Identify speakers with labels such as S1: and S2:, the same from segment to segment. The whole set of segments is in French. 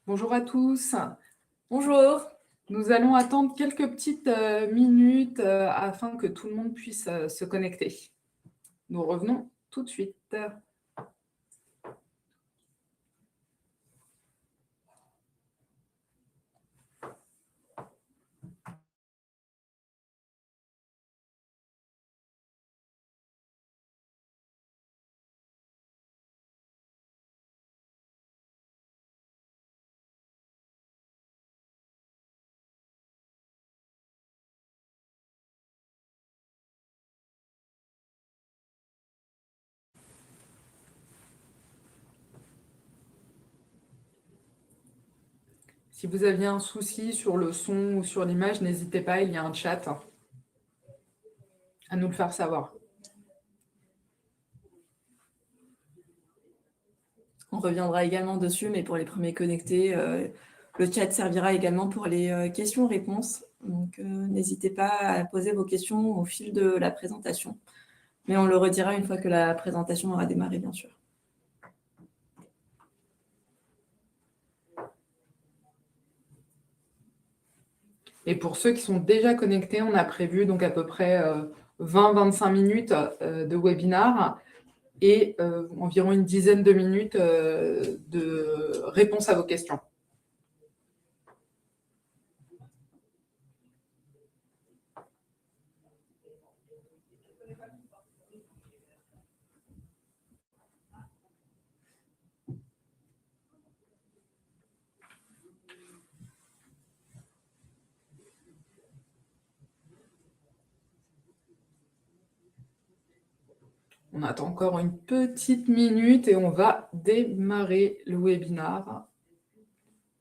S1: Bonjour à tous.
S2: Bonjour.
S1: Nous allons attendre quelques petites minutes afin que tout le monde puisse se connecter. Nous revenons tout de suite. Si vous aviez un souci sur le son ou sur l'image, n'hésitez pas, il y a un chat à nous le faire savoir.
S2: On reviendra également dessus, mais pour les premiers connectés, le chat servira également pour les questions-réponses. Donc, n'hésitez pas à poser vos questions au fil de la présentation. Mais on le redira une fois que la présentation aura démarré, bien sûr.
S1: Et pour ceux qui sont déjà connectés, on a prévu donc à peu près 20-25 minutes de webinar et environ une dizaine de minutes de réponse à vos questions. On attend encore une petite minute et on va démarrer le webinar.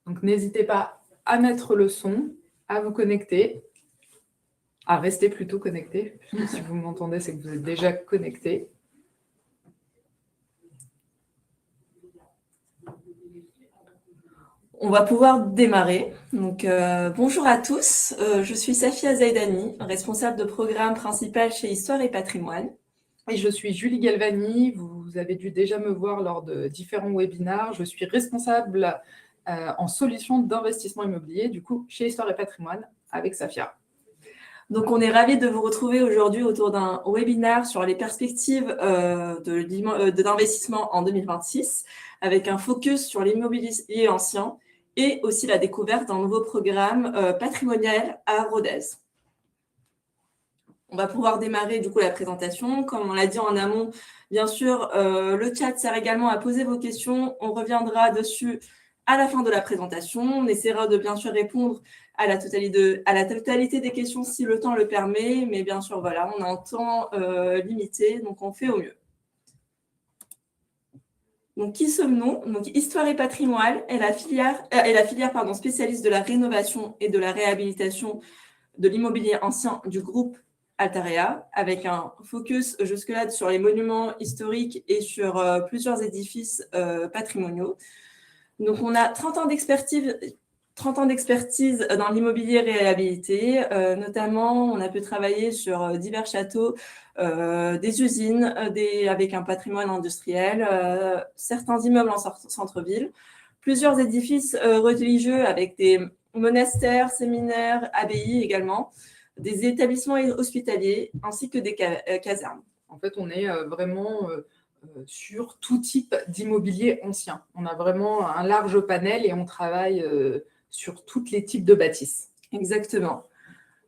S1: Donc, n'hésitez pas à mettre le son, à vous connecter, à rester plutôt connecté. Si vous m'entendez, c'est que vous êtes déjà connecté.
S2: On va pouvoir démarrer. Donc, bonjour à tous. Je suis Safia Zaidani, responsable de programme principal chez Histoire et Patrimoine.
S1: Et je suis Julie Galvani. Vous avez dû déjà me voir lors de différents webinars. Je suis responsable en solutions d'investissement immobilier, du coup, chez Histoire et Patrimoine, avec Safia.
S2: Donc, on est ravis de vous retrouver aujourd'hui autour d'un webinaire sur les perspectives d'investissement en 2026, avec un focus sur l'immobilier ancien et aussi la découverte d'un nouveau programme patrimonial à Rodez. On va pouvoir démarrer du coup la présentation. Comme on l'a dit en amont, bien sûr, le chat sert également à poser vos questions. On reviendra dessus à la fin de la présentation. On essaiera de bien sûr répondre à la totalité des questions si le temps le permet. Mais bien sûr, voilà, on a un temps limité, donc on fait au mieux. Donc, qui sommes-nous? Donc, Histoire et Patrimoine est la filière spécialiste de la rénovation et de la réhabilitation de l'immobilier ancien du groupe Altarea, avec un focus jusque-là sur les monuments historiques et sur plusieurs édifices patrimoniaux. Donc, on a 30 ans d'expertise dans l'immobilier réhabilité. Notamment, on a pu travailler sur divers châteaux, des usines, avec un patrimoine industriel, certains immeubles en centre-ville, plusieurs édifices religieux avec des monastères, séminaires, abbayes également, des établissements hospitaliers ainsi que des casernes.
S1: En fait, on est vraiment sur tout type d'immobilier ancien. On a vraiment un large panel et on travaille sur tous les types de bâtisses.
S2: Exactement.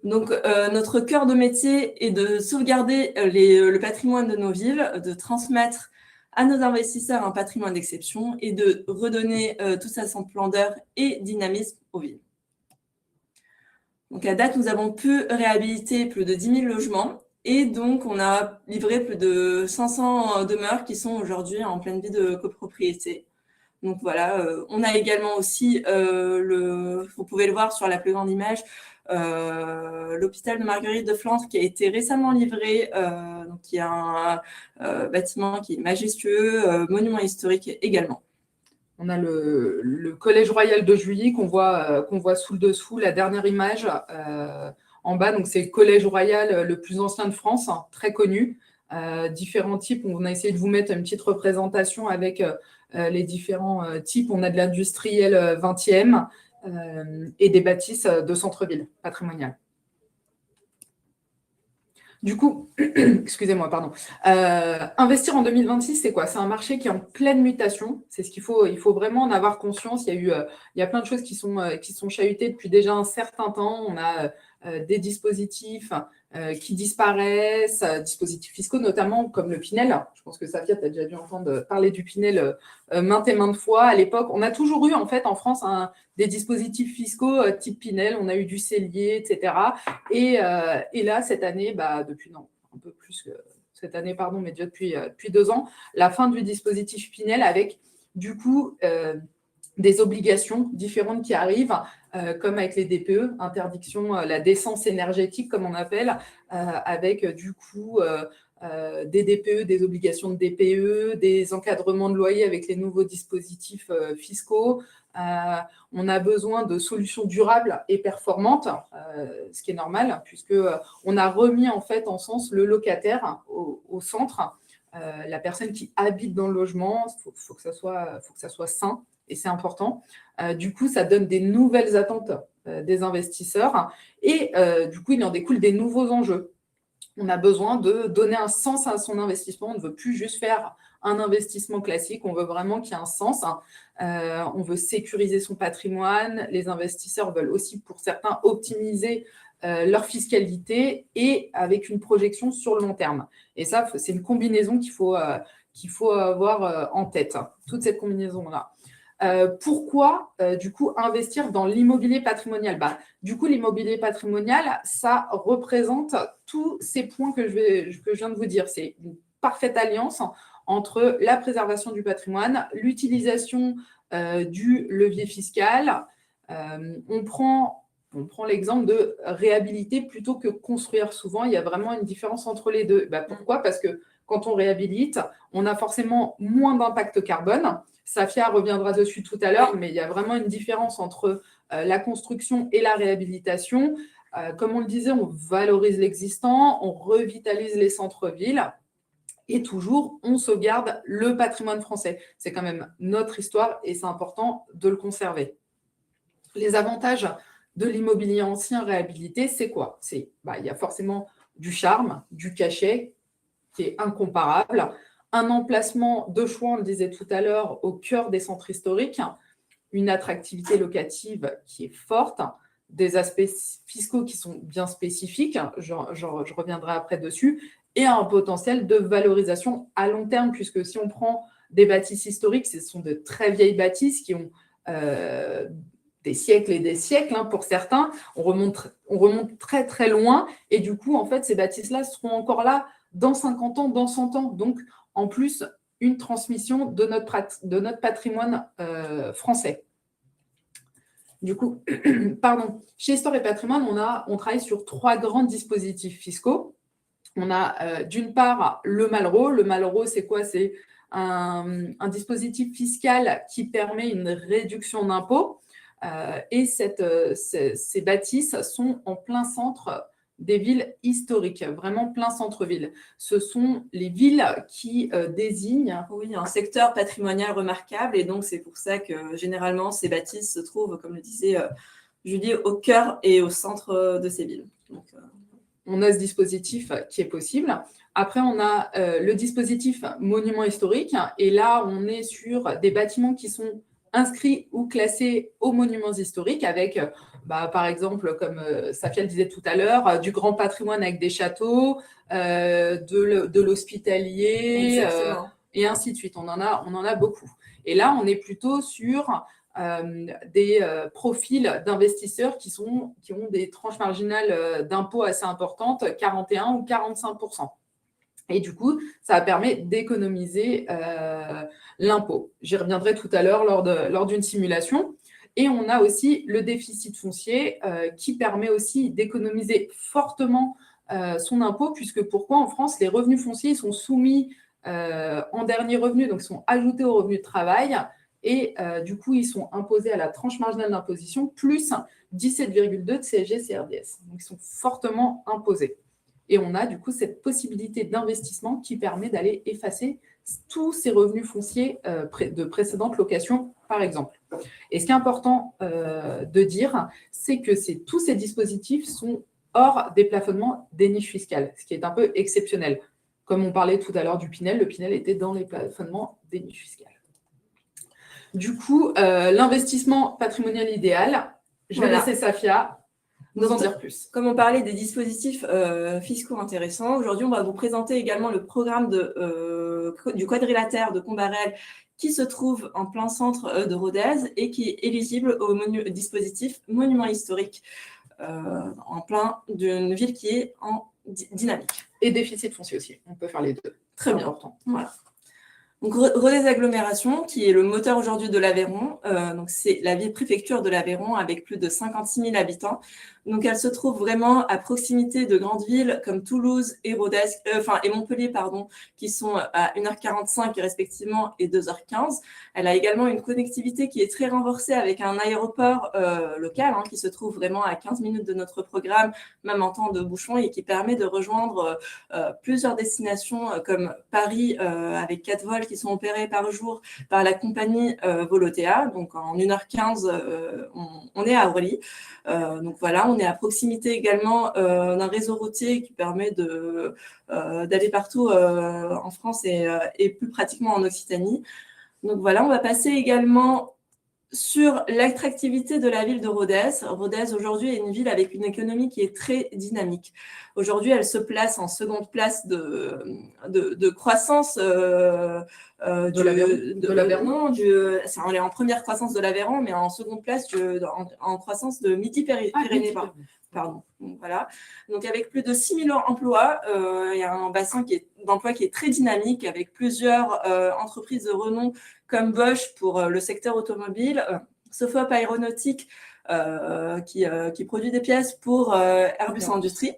S2: Donc, notre cœur de métier est de sauvegarder le patrimoine de nos villes, de transmettre à nos investisseurs un patrimoine d'exception et de redonner toute sa splendeur et dynamisme aux villes. Donc, à date, nous avons pu réhabiliter plus de 10 000 logements et donc on a livré plus de 500 demeures qui sont aujourd'hui en pleine vie de copropriété. Donc voilà, on a également aussi, vous pouvez le voir sur la plus grande image, l'hôpital de Marguerite de Flandre qui a été récemment livré, donc qui est un bâtiment qui est majestueux, monument historique également.
S1: On a le Collège Royal de Juilly qu'on voit sous le dessous, la dernière image en bas. Donc c'est le Collège Royal le plus ancien de France, très connu, différents types. On a essayé de vous mettre une petite représentation avec les différents types. On a de l'industriel 20e et des bâtisses de centre-ville patrimoniales. Du coup, excusez-moi, pardon. Investir en 2026, c'est quoi? C'est un marché qui est en pleine mutation. C'est ce qu'il faut. Il faut vraiment en avoir conscience. Il y a plein de choses qui sont chahutées depuis déjà un certain temps. On a des dispositifs qui disparaissent, dispositifs fiscaux notamment, comme le Pinel. Je pense que Safia, tu as déjà dû entendre parler du Pinel maintes et maintes fois. À l'époque, on a toujours eu en fait en France des dispositifs fiscaux type Pinel. On a eu du cellier, etc. Et là, cette année, depuis un peu plus que cette année, pardon, mais déjà depuis 2 ans, la fin du dispositif Pinel avec du coup des obligations différentes qui arrivent, comme avec les DPE, interdiction, la décence énergétique, comme on appelle, avec du coup des DPE, des obligations de DPE, des encadrements de loyer avec les nouveaux dispositifs fiscaux. On a besoin de solutions durables et performantes, ce qui est normal, puisqu'on a remis en fait en sens le locataire au centre. La personne qui habite dans le logement, faut que ça soit sain, et c'est important. Du coup, ça donne des nouvelles attentes des investisseurs, et du coup, il en découle des nouveaux enjeux. On a besoin de donner un sens à son investissement. On ne veut plus juste faire un investissement classique. On veut vraiment qu'il y ait un sens. On veut sécuriser son patrimoine. Les investisseurs veulent aussi, pour certains, optimiser leur fiscalité et avec une projection sur le long terme. Et ça, c'est une combinaison qu'il faut avoir en tête, toute cette combinaison-là. Pourquoi, du coup, investir dans l'immobilier patrimonial? Du coup, l'immobilier patrimonial, ça représente tous ces points que je viens de vous dire. C'est une parfaite alliance entre la préservation du patrimoine, l'utilisation du levier fiscal. On prend l'exemple de réhabiliter plutôt que construire. Souvent, il y a vraiment une différence entre les deux. Pourquoi? Parce que quand on réhabilite, on a forcément moins d'impact carbone. Safia reviendra dessus tout à l'heure, mais il y a vraiment une différence entre la construction et la réhabilitation. Comme on le disait, on valorise l'existant, on revitalise les centres-villes et toujours, on sauvegarde le patrimoine français. C'est quand même notre histoire et c'est important de le conserver. Les avantages de l'immobilier ancien réhabilité, c'est quoi? Il y a forcément du charme, du cachet qui est incomparable, un emplacement de choix, on le disait tout à l'heure, au cœur des centres historiques, une attractivité locative qui est forte, des aspects fiscaux qui sont bien spécifiques, je reviendrai après dessus, et un potentiel de valorisation à long terme, puisque si on prend des bâtisses historiques, ce sont de très vieilles bâtisses qui ont des siècles et des siècles, pour certains, on remonte très très loin, et du coup, en fait, ces bâtisses-là seront encore là dans 50 ans, dans 100 ans. Donc, en plus, une transmission de notre patrimoine français. Du coup, pardon, chez Histoire et Patrimoine, on travaille sur 3 grands dispositifs fiscaux. On a d'une part le Malraux. Le Malraux, c'est quoi? C'est un dispositif fiscal qui permet une réduction d'impôts. Et ces bâtisses sont en plein centre des villes historiques, vraiment plein centre-ville. Ce sont les villes qui désignent...
S2: Oui, un secteur patrimonial remarquable, et donc c'est pour ça que généralement ces bâtisses se trouvent, comme le disait Julie, au cœur et au centre de ces villes. Donc,
S1: on a ce dispositif qui est possible. Après, on a le dispositif monument historique, et là, on est sur des bâtiments qui sont inscrits ou classés aux monuments historiques avec, par exemple, comme Safia le disait tout à l'heure, du grand patrimoine avec des châteaux, de l'hospitalier, et ainsi de suite. On en a beaucoup. Et là, on est plutôt sur des profils d'investisseurs qui ont des tranches marginales d'impôts assez importantes, 41 ou 45%. Et du coup, ça permet d'économiser l'impôt. J'y reviendrai tout à l'heure lors d'une simulation. Et on a aussi le déficit foncier qui permet aussi d'économiser fortement son impôt, puisque pourquoi en France, les revenus fonciers sont soumis en dernier revenu, donc sont ajoutés aux revenus de travail, et du coup, ils sont imposés à la tranche marginale d'imposition plus 17,2 de CSG-CRDS. Donc, ils sont fortement imposés. Et on a du coup cette possibilité d'investissement qui permet d'aller effacer tous ces revenus fonciers de précédentes locations, par exemple. Et ce qui est important de dire, c'est que tous ces dispositifs sont hors déplafonnement des niches fiscales, ce qui est un peu exceptionnel. Comme on parlait tout à l'heure du Pinel, le Pinel était dans les plafonnements des niches fiscales. Du coup, l'investissement patrimonial idéal, je vais laisser Safia nous en dire plus.
S2: Comme on parlait des dispositifs fiscaux intéressants, aujourd'hui, on va vous présenter également le programme du quadrilatère de Combarel qui se trouve en plein centre de Rodez et qui est éligible au dispositif monument historique en plein d'une ville qui est en dynamique.
S1: Et déficit foncier aussi, on peut faire les deux.
S2: Très bien. Important. Voilà. Donc, Rodez Agglomération, qui est le moteur aujourd'hui de l'Aveyron. Donc, c'est la ville-préfecture de l'Aveyron avec plus de 56 000 habitants. Donc, elle se trouve vraiment à proximité de grandes villes comme Toulouse et et Montpellier, qui sont à 1h45 respectivement et 2h15. Elle a également une connectivité qui est très renforcée avec un aéroport local qui se trouve vraiment à 15 minutes de notre programme, même en temps de bouchon, et qui permet de rejoindre plusieurs destinations comme Paris avec 4 vols qui sont opérés par jour par la compagnie Volotea. Donc, en 1h15, on est à Orly. Donc voilà, on est à proximité également d'un réseau routier qui permet d'aller partout en France et plus pratiquement en Occitanie. Donc voilà, on va passer également sur l'attractivité de la ville de Rodez. Rodez, aujourd'hui, est une ville avec une économie qui est très dynamique. Aujourd'hui, elle se place en seconde place de croissance
S1: de l'Aveyron.
S2: Elle est en première croissance de l'Aveyron, mais en seconde place en croissance de Midi-Pyrénées. Pardon. Donc, voilà. Donc, avec plus de 6 000 emplois, il y a un bassin d'emploi qui est très dynamique avec plusieurs entreprises de renom comme Bosch pour le secteur automobile, Sofop Aéronautique qui produit des pièces pour Airbus Industrie.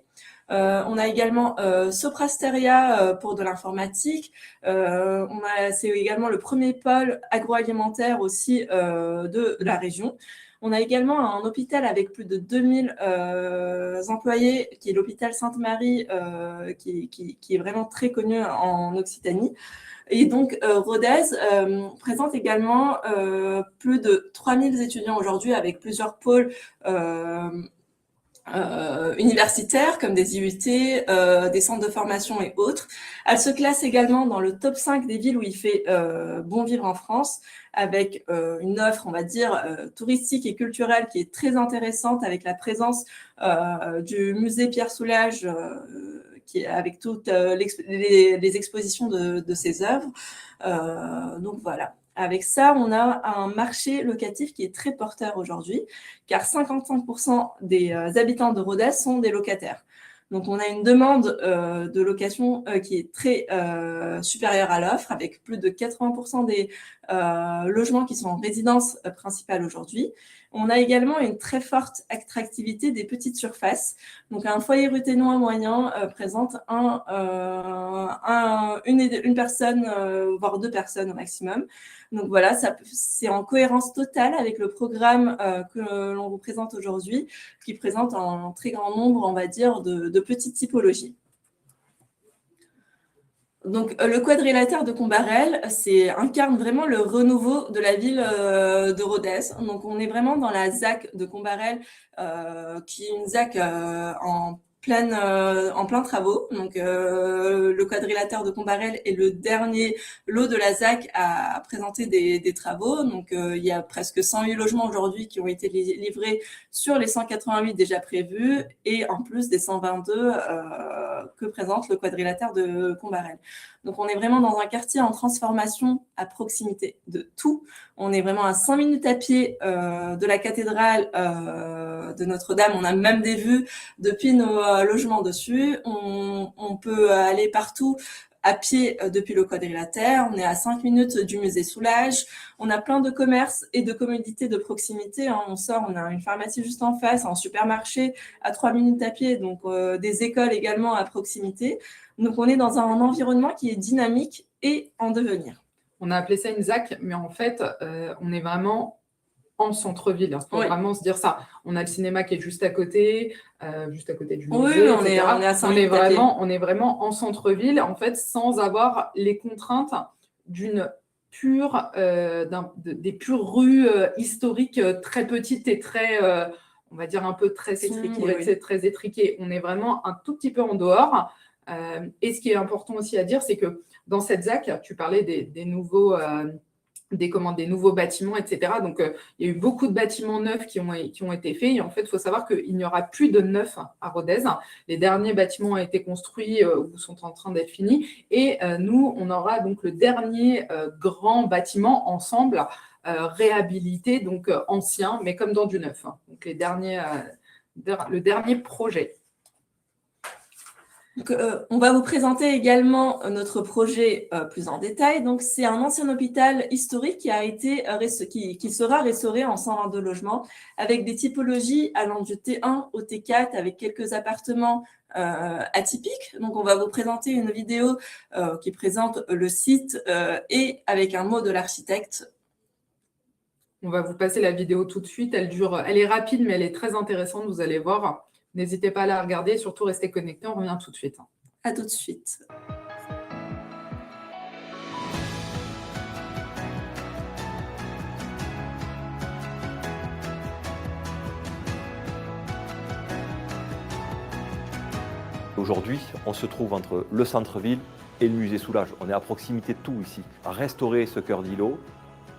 S2: On a également Soprasteria pour de l'informatique. C'est également le premier pôle agroalimentaire aussi de la région. On a également un hôpital avec plus de 2000 employés, qui est l'hôpital Sainte-Marie, qui est vraiment très connu en Occitanie. Et donc, Rodez présente également plus de 3000 étudiants aujourd'hui avec plusieurs pôles universitaires comme des IUT, des centres de formation et autres. Elle se classe également dans le top 5 des villes où il fait bon vivre en France, avec une offre, on va dire, touristique et culturelle qui est très intéressante, avec la présence du musée Pierre Soulages, avec toutes les expositions de ses œuvres. Donc voilà. Avec ça, on a un marché locatif qui est très porteur aujourd'hui, car 55% des habitants de Rodez sont des locataires. Donc, on a une demande de location qui est très supérieure à l'offre, avec plus de 80% des logements qui sont en résidence principale aujourd'hui. On a également une très forte attractivité des petites surfaces. Donc, un foyer ruthénois moyen présente une personne, voire 2 personnes au maximum. Donc voilà, c'est en cohérence totale avec le programme que l'on vous présente aujourd'hui, qui présente un très grand nombre, on va dire, de petites typologies. Donc, le quadrilatère de Combarel, incarne vraiment le renouveau de la ville de Rodez. Donc, on est vraiment dans la ZAC de Combarel, qui est une ZAC en plein travaux. Donc, le quadrilatère de Combarel est le dernier lot de la ZAC à présenter des travaux. Donc, il y a presque 108 logements aujourd'hui qui ont été livrés sur les 188 déjà prévus et en plus des 122 que présente le quadrilatère de Combarel. Donc, on est vraiment dans un quartier en transformation à proximité de tout. On est vraiment à 5 minutes à pied de la cathédrale de Notre-Dame. On a même des vues depuis nos logements dessus. On peut aller partout à pied depuis le quadrilatère. On est à 5 minutes du musée Soulages. On a plein de commerces et de commodités de proximité. On sort, on a une pharmacie juste en face, un supermarché à 3 minutes à pied, donc des écoles également à proximité. Donc, on est dans un environnement qui est dynamique et en devenir.
S1: On a appelé ça une ZAC, mais en fait, on est vraiment en centre-ville. Il faut vraiment se dire ça. On a le cinéma qui est juste à côté du musée, etc. On est vraiment en centre-ville, en fait, sans avoir les contraintes des pures rues historiques très petites et très, on va dire, un peu très sombres et très étriquées. On est vraiment un tout petit peu en dehors. Et ce qui est important aussi à dire, c'est que dans cette ZAC, tu parlais des nouveaux bâtiments, etc. Donc, il y a eu beaucoup de bâtiments neufs qui ont été faits. Et en fait, il faut savoir qu'il n'y aura plus de neufs à Rodez. Les derniers bâtiments ont été construits ou sont en train d'être finis. Et nous, on aura donc le dernier grand bâtiment ensemble réhabilité, donc ancien, mais comme dans du neuf. Donc, le dernier projet.
S2: Donc, on va vous présenter également notre projet plus en détail. Donc, c'est un ancien hôpital historique qui sera restauré en 122 logements avec des typologies allant du T1 au T4 avec quelques appartements atypiques. Donc, on va vous présenter une vidéo qui présente le site et avec un mot de l'architecte.
S1: On va vous passer la vidéo tout de suite. Elle est rapide, mais elle est très intéressante. Vous allez voir. N'hésitez pas à la regarder et surtout restez connectés. On revient tout de suite.
S2: À tout de suite.
S3: Aujourd'hui, on se trouve entre le centre-ville et le musée Soulages. On est à proximité de tout ici. À restaurer ce cœur d'îlot,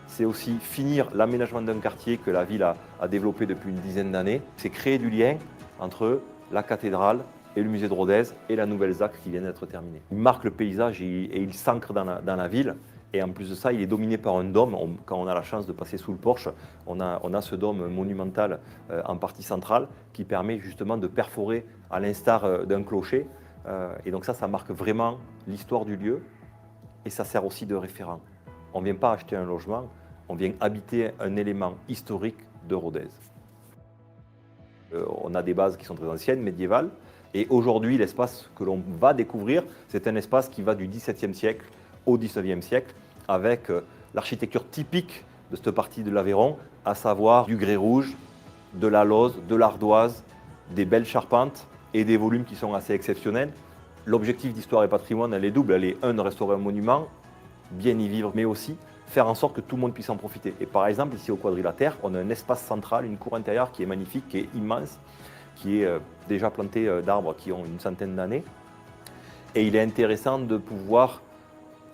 S3: c'est aussi finir l'aménagement d'un quartier que la ville a développé depuis une dizaine d'années. C'est créer du lien entre la cathédrale et le musée de Rodez et la nouvelle ZAC qui vient d'être terminée. Il marque le paysage et il s'ancre dans la ville. Et en plus de ça, il est dominé par un dôme. Quand on a la chance de passer sous le porche, on a ce dôme monumental en partie centrale qui permet justement de perforer à l'instar d'un clocher. Et donc ça marque vraiment l'histoire du lieu et ça sert aussi de référent. On ne vient pas acheter un logement, on vient habiter un élément historique de Rodez. On a des bases qui sont très anciennes, médiévales. Et aujourd'hui, l'espace que l'on va découvrir, c'est un espace qui va du XVIIe siècle au XIXe siècle, avec l'architecture typique de cette partie de l'Aveyron, à savoir du grès rouge, de la lauze, de l'ardoise, des belles charpentes et des volumes qui sont assez exceptionnels. L'objectif d'Histoire et Patrimoine, elle est double. Elle est, de restaurer un monument, bien y vivre, mais aussi faire en sorte que tout le monde puisse en profiter. Et par exemple, ici au Quadrilatère, on a un espace central, une cour intérieure qui est magnifique, qui est immense, qui est déjà plantée d'arbres qui ont une centaine d'années. Et il est intéressant de pouvoir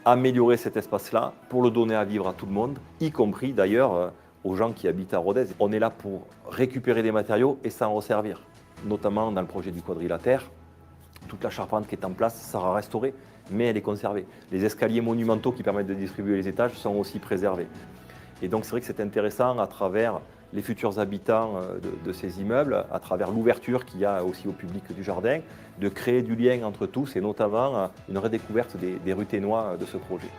S3: améliorer cet espace-là pour le donner à vivre à tout le monde, y compris d'ailleurs aux gens qui habitent à Rodez. On est là pour récupérer des matériaux et s'en resservir, notamment dans le projet du Quadrilatère. Toute la charpente qui est en place sera restaurée, mais elle est conservée. Les escaliers monumentaux qui permettent de distribuer les étages sont aussi préservés. Et donc c'est vrai que c'est intéressant à travers les futurs habitants de ces immeubles, à travers l'ouverture qu'il y a aussi au public du jardin, de créer du lien entre tous et notamment une redécouverte des rues Thénois de ce projet.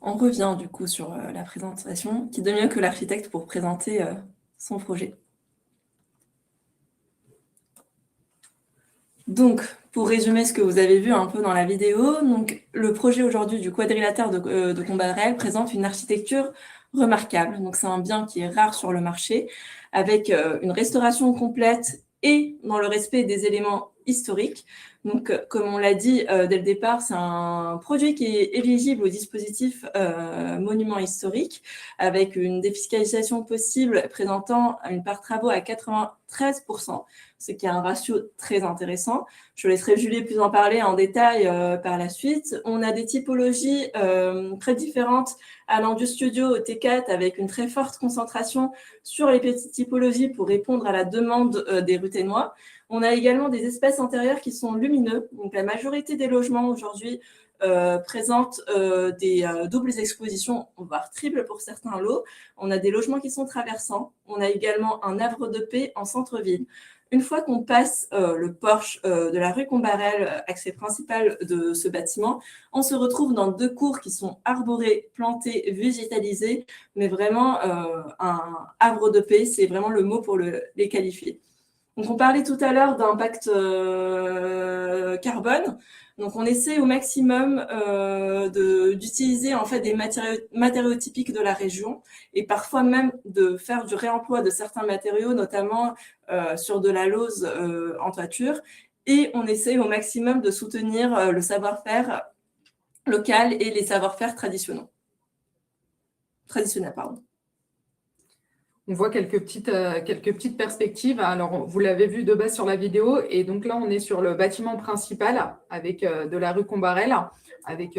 S2: On revient du coup sur la présentation. Qui de mieux que l'architecte pour présenter son projet. Donc, pour résumer ce que vous avez vu un peu dans la vidéo, donc, le projet aujourd'hui du Quadrilatère de Combarel présente une architecture remarquable. Donc, c'est un bien qui est rare sur le marché, avec une restauration complète et dans le respect des éléments historiques. Donc, comme on l'a dit dès le départ, c'est un projet qui est éligible au dispositif monument historique, avec une défiscalisation possible présentant une part travaux à 93%, ce qui est un ratio très intéressant. Je laisserai Julie plus en parler en détail par la suite. On a des typologies très différentes allant du studio au T4 avec une très forte concentration sur les petites typologies pour répondre à la demande des rues Thénois. On a également des espaces intérieurs qui sont lumineux. Donc, la majorité des logements aujourd'hui présentent des doubles expositions, voire triples pour certains lots. On a des logements qui sont traversants. On a également un havre de paix en centre-ville. Une fois qu'on passe le porche de la rue Combarel, accès principal de ce bâtiment, on se retrouve dans deux cours qui sont arborées, plantées, végétalisées, mais vraiment un havre de paix, c'est vraiment le mot pour les qualifier. Donc, on parlait tout à l'heure d'impact carbone. Donc, on essaie au maximum d'utiliser en fait des matériaux typiques de la région et parfois même de faire du réemploi de certains matériaux, notamment sur de la lauze en toiture. Et on essaie au maximum de soutenir le savoir-faire local et les savoir-faire traditionnels.
S1: On voit quelques petites perspectives. Alors, vous l'avez vu de base sur la vidéo. Et donc là, on est sur le bâtiment principal avec de la rue Combarel, avec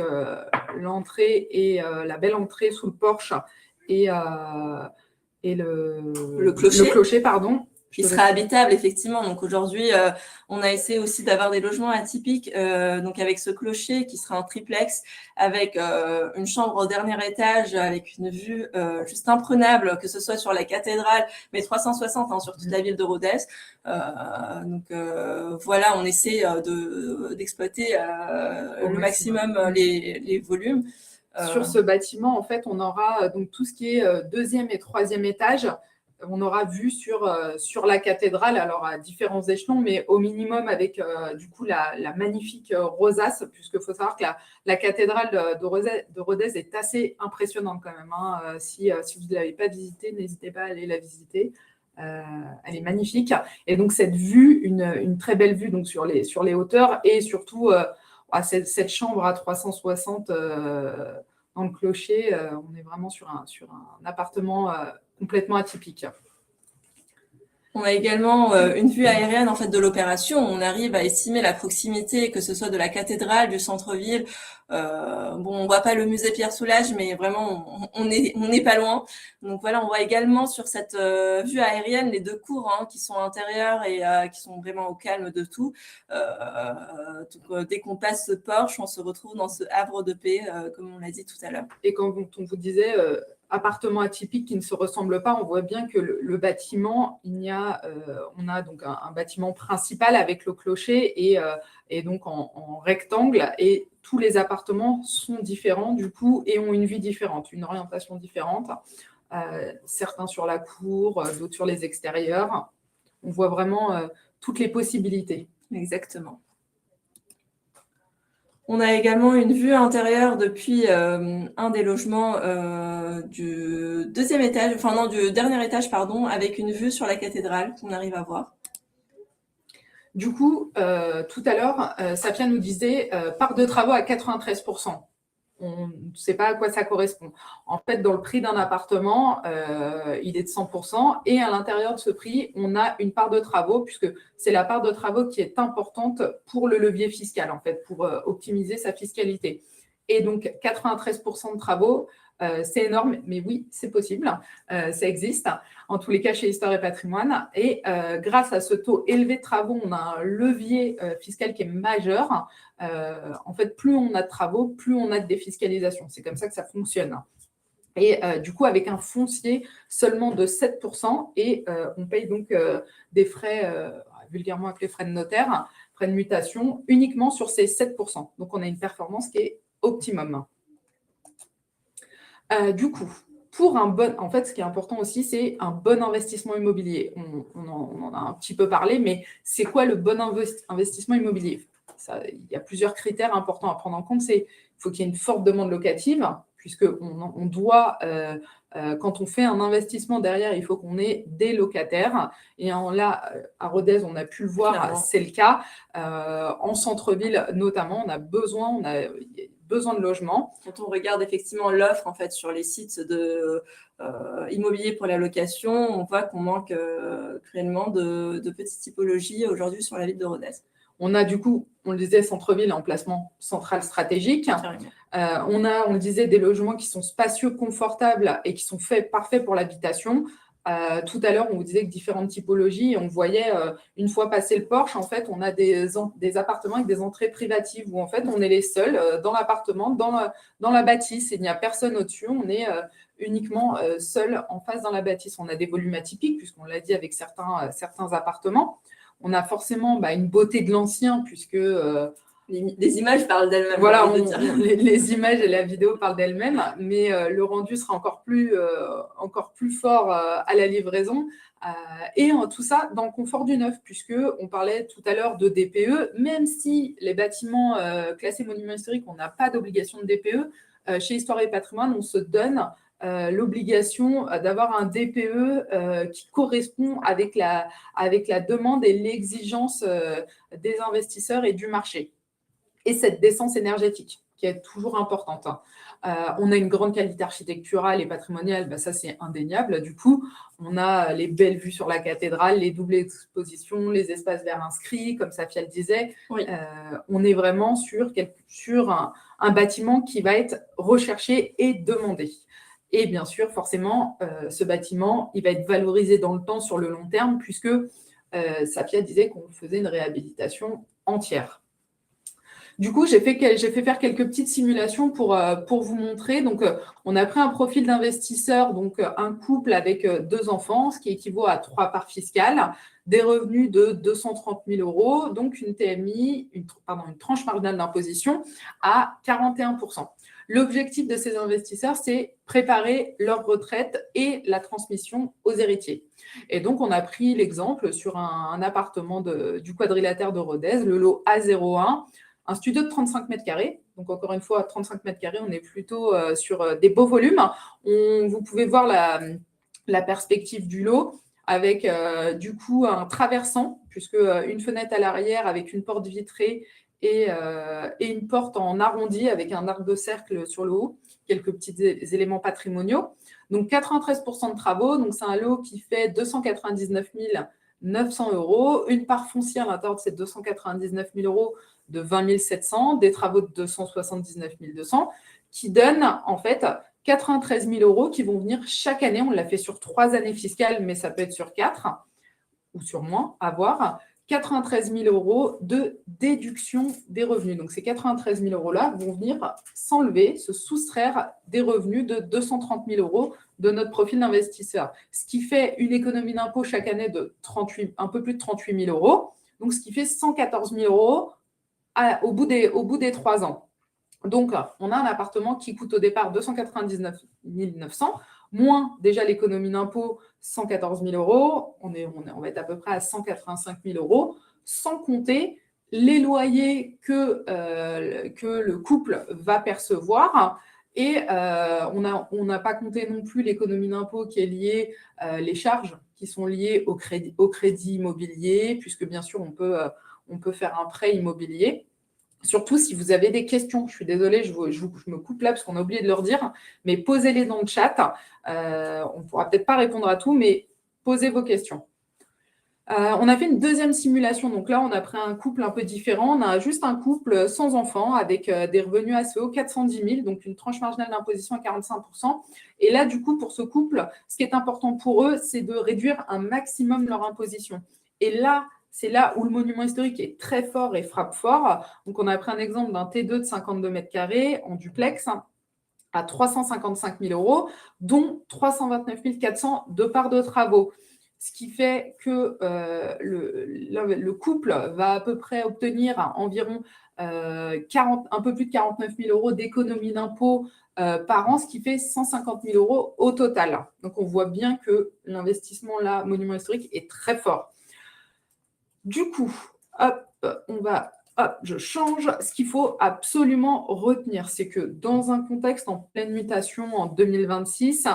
S1: l'entrée et la belle entrée sous le porche et le clocher, pardon.
S2: Qui sera habitable, effectivement. Donc aujourd'hui, on a essayé aussi d'avoir des logements atypiques, donc avec ce clocher qui sera un triplex, avec une chambre au dernier étage, avec une vue juste imprenable, que ce soit sur la cathédrale, mais 360 sur toute la ville de Rodez. Voilà, on essaie d'exploiter le maximum les volumes.
S1: Sur ce bâtiment, en fait, on aura donc tout ce qui est deuxième et troisième étage. On aura vu sur la cathédrale, alors à différents échelons, mais au minimum avec du coup la magnifique rosace, puisqu'il faut savoir que la cathédrale de Rodez est assez impressionnante quand même. Hein. Si vous ne l'avez pas visitée, n'hésitez pas à aller la visiter. Elle est magnifique. Et donc cette vue, une très belle vue donc, sur les hauteurs et surtout cette chambre à 360 dans le clocher, on est vraiment sur un appartement complètement atypique.
S2: On a également une vue aérienne en fait de l'opération. On arrive à estimer la proximité, que ce soit de la cathédrale, du centre-ville. On voit pas le musée Pierre Soulages, mais vraiment on est pas loin. Donc voilà, on voit également sur cette vue aérienne les deux cours qui sont intérieures et qui sont vraiment au calme de tout. Donc, dès qu'on passe ce porche, on se retrouve dans ce havre de paix, comme on l'a dit tout à l'heure.
S1: Et quand on vous disait appartement atypique qui ne se ressemble pas, on voit bien que le bâtiment, on a donc un bâtiment principal avec le clocher et donc en rectangle, et tous les appartements sont différents du coup et ont une vie différente, une orientation différente. Certains sur la cour, d'autres sur les extérieurs. On voit vraiment toutes les possibilités.
S2: Exactement. On a également une vue intérieure depuis un des logements du dernier étage, avec une vue sur la cathédrale qu'on arrive à voir.
S1: Du coup, tout à l'heure, Safia nous disait part de travaux à 93%. On ne sait pas à quoi ça correspond. En fait, dans le prix d'un appartement, il est de 100%. Et à l'intérieur de ce prix, on a une part de travaux, puisque c'est la part de travaux qui est importante pour le levier fiscal, en fait, pour optimiser sa fiscalité. Et donc, 93% de travaux, c'est énorme, mais oui, c'est possible. Ça existe. En tous les cas, chez Histoire et Patrimoine. Et grâce à ce taux élevé de travaux, on a un levier fiscal qui est majeur. En fait, plus on a de travaux, plus on a de défiscalisation. C'est comme ça que ça fonctionne. Et du coup, avec un foncier seulement de 7%, et on paye donc des frais, vulgairement appelés frais de notaire, frais de mutation, uniquement sur ces 7%. Donc, on a une performance qui est optimum. Du coup, en fait, ce qui est important aussi, c'est un bon investissement immobilier. On en a un petit peu parlé, mais c'est quoi le bon investissement immobilier ? Il y a plusieurs critères importants à prendre en compte. Il faut qu'il y ait une forte demande locative, puisqu'on doit, quand on fait un investissement derrière, il faut qu'on ait des locataires. Et là, à Rodez, on a pu le voir, clairement. C'est le cas. En centre-ville, notamment, on a besoin de logement.
S2: Quand on regarde effectivement l'offre en fait sur les sites de immobilier pour la location, on voit qu'on manque cruellement de petites typologies aujourd'hui sur la ville de Rodez.
S1: On a du coup, on le disait, centre-ville, emplacement central stratégique. On le disait, des logements qui sont spacieux, confortables et qui sont parfaits pour l'habitation. Tout à l'heure, on vous disait que différentes typologies, on voyait, une fois passé le porche, en fait, on a des appartements avec des entrées privatives où, en fait, on est les seuls dans l'appartement, dans la bâtisse, et il n'y a personne au-dessus. On est uniquement seul en face dans la bâtisse. On a des volumes atypiques, puisqu'on l'a dit avec certains appartements. On a forcément une beauté de l'ancien, puisque
S2: Les images parlent d'elles-mêmes.
S1: Voilà,
S2: j'ai envie de dire.
S1: les images et la vidéo parlent d'elles-mêmes, mais le rendu sera encore plus fort à la livraison. Et tout ça dans le confort du neuf, puisqu'on parlait tout à l'heure de DPE, même si les bâtiments classés monuments historiques, on n'a pas d'obligation de DPE, chez Histoire et Patrimoine, on se donne l'obligation d'avoir un DPE qui correspond avec la demande et l'exigence des investisseurs et du marché. Et cette décence énergétique, qui est toujours importante. On a une grande qualité architecturale et patrimoniale, ça c'est indéniable. Du coup, on a les belles vues sur la cathédrale, les doubles expositions, les espaces verts inscrits, comme Safia le disait.
S2: Oui.
S1: On est vraiment sur un bâtiment qui va être recherché et demandé. Et bien sûr, forcément, ce bâtiment, il va être valorisé dans le temps sur le long terme, puisque Safia disait qu'on faisait une réhabilitation entière. Du coup, j'ai fait faire quelques petites simulations pour vous montrer. Donc, on a pris un profil d'investisseur, donc un couple avec 2 enfants, ce qui équivaut à 3 parts fiscales, des revenus de 230 000 €, donc une TMI, une tranche marginale d'imposition à 41%. L'objectif de ces investisseurs, c'est préparer leur retraite et la transmission aux héritiers. Et donc, on a pris l'exemple sur un appartement du quadrilatère de Rodez, le lot A01, un studio de 35 mètres carrés. Donc, encore une fois, 35 mètres carrés, on est plutôt sur des beaux volumes. Vous pouvez voir la perspective du lot avec du coup un traversant, puisque une fenêtre à l'arrière avec une porte vitrée et une porte en arrondi avec un arc de cercle sur le haut, quelques petits éléments patrimoniaux. Donc, 93% de travaux. Donc, c'est un lot qui fait 299 900 €. Une part foncière à l'intérieur de ces 299 000 € de 20 700, des travaux de 279 200, qui donnent en fait 93 000 € qui vont venir chaque année. On l'a fait sur 3 années fiscales, mais ça peut être sur 4 ou sur moins, à voir. 93 000 € de déduction des revenus. Donc, ces 93 000 € vont venir s'enlever, se soustraire des revenus de 230 000 € de notre profil d'investisseur. Ce qui fait une économie d'impôt chaque année de un peu plus de 38 000 €. Donc, ce qui fait 114 000 € au bout des 3 ans. Donc, on a un appartement qui coûte au départ 299 900, moins déjà l'économie d'impôt, 114 000 €. On va être à peu près à 185 000 €, sans compter les loyers que le couple va percevoir. Et on n'a pas compté non plus l'économie d'impôt qui est liée, les charges qui sont liées au crédit immobilier, puisque bien sûr, on peut faire un prêt immobilier. Surtout si vous avez des questions, je suis désolée, je me coupe là parce qu'on a oublié de leur dire, mais posez-les dans le chat. On ne pourra peut-être pas répondre à tout, mais posez vos questions. On a fait une deuxième simulation. Donc là, on a pris un couple un peu différent. On a juste un couple sans enfants avec des revenus assez hauts, 410 000, donc une tranche marginale d'imposition à 45%. Et là, du coup, pour ce couple, ce qui est important pour eux, c'est de réduire un maximum leur imposition. Et là, c'est là où le monument historique est très fort et frappe fort. Donc, on a pris un exemple d'un T2 de 52 mètres carrés en duplex à 355 000 €, dont 329 400 de parts de travaux. Ce qui fait que le couple va à peu près obtenir environ un peu plus de 49 000 € d'économie d'impôt par an, ce qui fait 150 000 € au total. Donc, on voit bien que l'investissement là, monument historique, est très fort. Du coup, je change. Ce qu'il faut absolument retenir, c'est que dans un contexte en pleine mutation en 2026,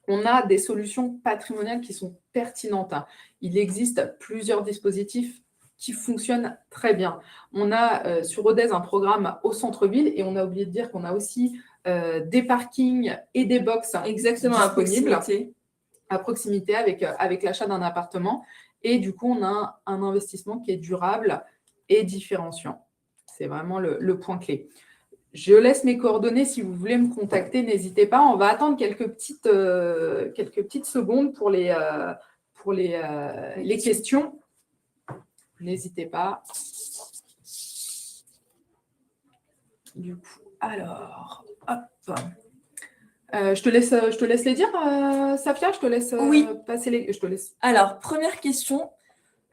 S1: on a des solutions patrimoniales qui sont pertinentes. Il existe plusieurs dispositifs qui fonctionnent très bien. On a sur Rodez un programme au centre-ville et on a oublié de dire qu'on a aussi des parkings et des box
S2: exactement
S1: disponibles
S2: à
S1: proximité avec l'achat d'un appartement. Et du coup, on a un investissement qui est durable et différenciant. C'est vraiment le point clé. Je laisse mes coordonnées si vous voulez me contacter, n'hésitez pas. On va attendre quelques petites secondes pour les questions. N'hésitez pas. Du coup, alors, hop. Je te laisse les dire, Safia. Je te laisse
S2: oui.
S1: passer les. Je te laisse.
S2: Alors, première question.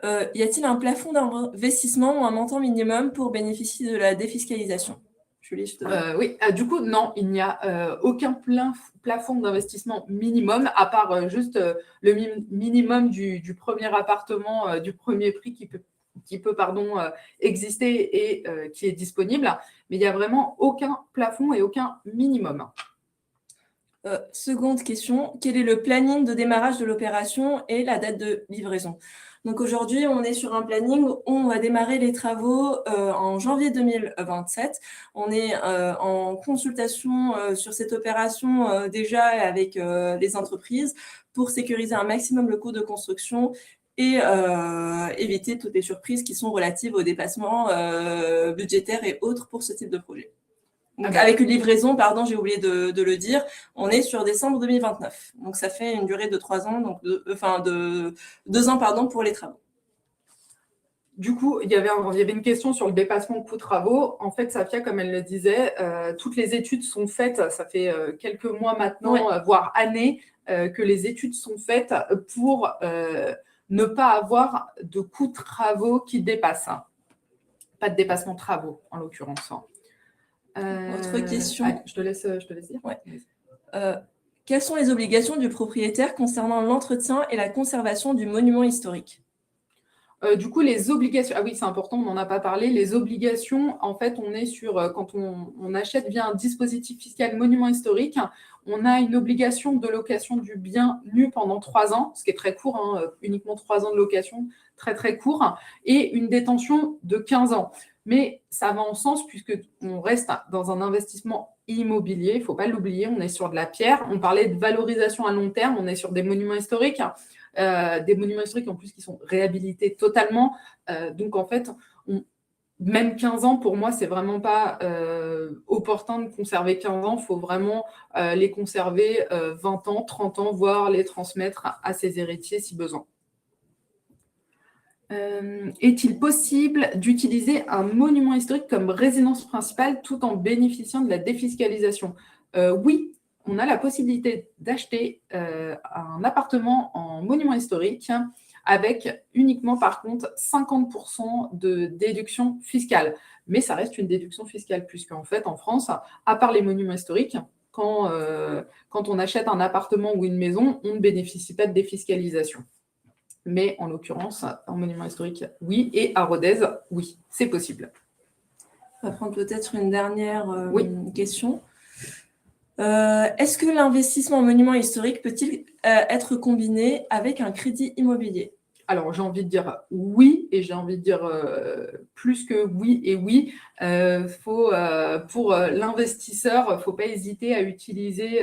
S2: Y a-t-il un plafond d'investissement ou un montant minimum pour bénéficier de la défiscalisation? Julie, je te donne.
S1: Oui, du coup, non, il n'y a aucun plafond d'investissement minimum, à part juste le minimum du premier appartement, du premier prix qui peut exister et qui est disponible. Mais il n'y a vraiment aucun plafond et aucun minimum.
S2: Seconde question, quel est le planning de démarrage de l'opération et la date de livraison? Donc aujourd'hui, on est sur un planning où on va démarrer les travaux en janvier 2027. On est en consultation sur cette opération déjà avec les entreprises pour sécuriser un maximum le coût de construction et éviter toutes les surprises qui sont relatives aux dépassements budgétaires et autres pour ce type de projet. Donc, avec une livraison, pardon, j'ai oublié de le dire, on est sur décembre 2029. Donc, ça fait une durée de 3 ans, donc de 2 ans, pardon, pour les travaux.
S1: Du coup, il y avait une question sur le dépassement de coûts travaux. En fait, Safia, comme elle le disait, toutes les études sont faites, ça fait quelques mois maintenant, voire années, que les études sont faites pour ne pas avoir de coûts travaux qui dépassent. Pas de dépassement de travaux, en l'occurrence.
S2: Autre question.
S1: Allez, je te laisse dire.
S2: Ouais. Quelles sont les obligations du propriétaire concernant l'entretien et la conservation du monument historique?
S1: Du coup, les obligations, ah oui, c'est important, on n'en a pas parlé. Les obligations, en fait, on est sur, quand on achète via un dispositif fiscal monument historique, on a une obligation de location du bien nu pendant 3 ans, ce qui est très court, hein, uniquement 3 ans de location, très très court, et une détention de 15 ans. Mais ça va en sens puisqu'on reste dans un investissement immobilier, il ne faut pas l'oublier, on est sur de la pierre. On parlait de valorisation à long terme, on est sur des monuments historiques. Des monuments historiques en plus qui sont réhabilités totalement. Donc en fait, même 15 ans, pour moi, c'est vraiment pas opportun de conserver 15 ans. Il faut vraiment les conserver 20 ans, 30 ans, voire les transmettre à ses héritiers si besoin. Est-il possible d'utiliser un monument historique comme résidence principale tout en bénéficiant de la défiscalisation? Oui. On a la possibilité d'acheter un appartement en monument historique avec uniquement, par contre, 50% de déduction fiscale. Mais ça reste une déduction fiscale, puisqu'en fait, en France, à part les monuments historiques, quand on achète un appartement ou une maison, on ne bénéficie pas de défiscalisation. Mais en l'occurrence, en monument historique, oui. Et à Rodez, oui, c'est possible.
S2: On va prendre peut-être une dernière question. Est-ce que l'investissement en monument historique peut-il être combiné avec un crédit immobilier?
S1: Alors, j'ai envie de dire oui, et j'ai envie de dire plus que oui et oui. Pour l'investisseur, il ne faut pas hésiter à utiliser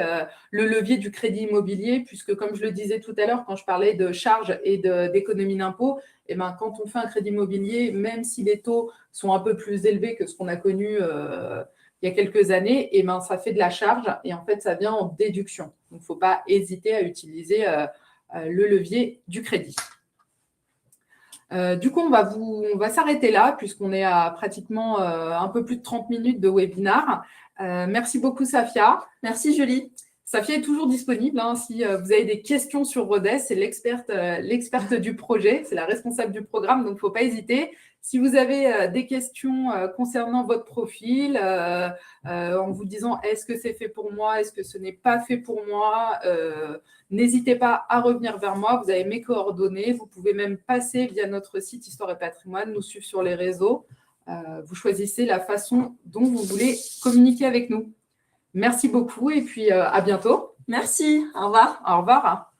S1: le levier du crédit immobilier, puisque comme je le disais tout à l'heure, quand je parlais de charges et d'économie d'impôt, eh ben, quand on fait un crédit immobilier, même si les taux sont un peu plus élevés que ce qu'on a connu il y a quelques années, eh ben, ça fait de la charge et en fait, ça vient en déduction. Donc, il ne faut pas hésiter à utiliser le levier du crédit. Du coup, on va s'arrêter là puisqu'on est à pratiquement un peu plus de 30 minutes de webinaire. Merci beaucoup, Safia.
S2: Merci, Julie.
S1: Safia est toujours disponible. Hein, si vous avez des questions sur Rodez, c'est l'experte du projet, c'est la responsable du programme, donc il ne faut pas hésiter. Si vous avez des questions concernant votre profil, en vous disant est-ce que c'est fait pour moi, est-ce que ce n'est pas fait pour moi, n'hésitez pas à revenir vers moi. Vous avez mes coordonnées. Vous pouvez même passer via notre site Histoire et Patrimoine, nous suivre sur les réseaux. Vous choisissez la façon dont vous voulez communiquer avec nous. Merci beaucoup et puis à bientôt.
S2: Merci. Au revoir.
S1: Au revoir.